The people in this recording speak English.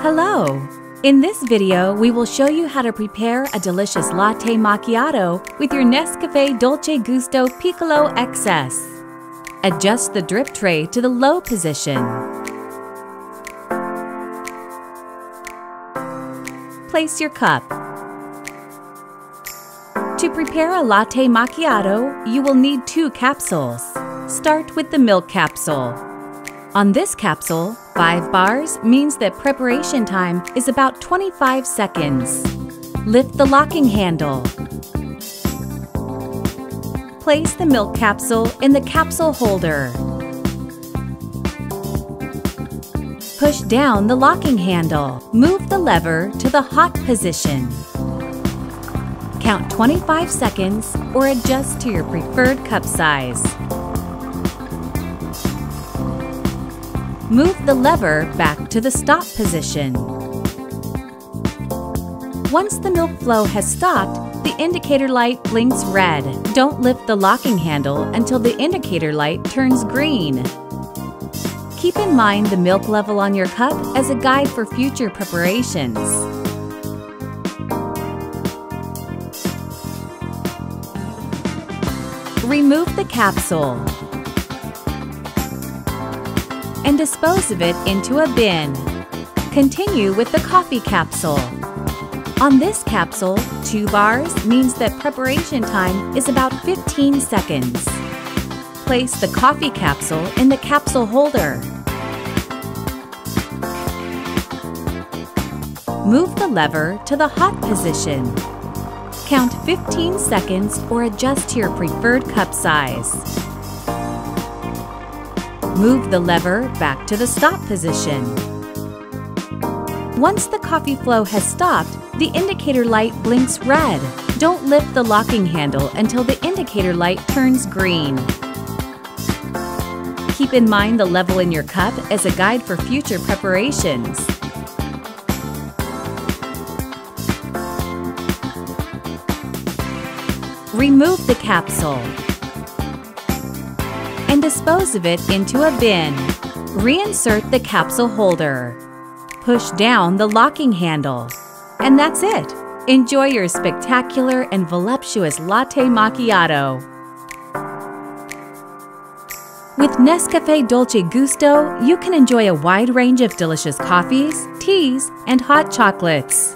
Hello! In this video, we will show you how to prepare a delicious latte macchiato with your NESCAFÉ Dolce Gusto Piccolo XS. Adjust the drip tray to the low position. Place your cup. To prepare a latte macchiato, you will need 2 capsules. Start with the milk capsule. On this capsule, 5 bars means that preparation time is about 25 seconds. Lift the locking handle. Place the milk capsule in the capsule holder. Push down the locking handle. Move the lever to the hot position. Count 25 seconds or adjust to your preferred cup size. Move the lever back to the stop position. Once the milk flow has stopped, the indicator light blinks red. Don't lift the locking handle until the indicator light turns green. Keep in mind the milk level on your cup as a guide for future preparations. Remove the capsule and dispose of it into a bin. Continue with the coffee capsule. On this capsule, 2 bars means that preparation time is about 15 seconds. Place the coffee capsule in the capsule holder. Move the lever to the hot position. Count 15 seconds or adjust to your preferred cup size. Move the lever back to the stop position. Once the coffee flow has stopped, the indicator light blinks red. Don't lift the locking handle until the indicator light turns green. Keep in mind the level in your cup as a guide for future preparations. Remove the capsule and dispose of it into a bin. Reinsert the capsule holder. Push down the locking handle. And that's it! Enjoy your spectacular and voluptuous latte macchiato. With NESCAFÉ Dolce Gusto, you can enjoy a wide range of delicious coffees, teas, and hot chocolates.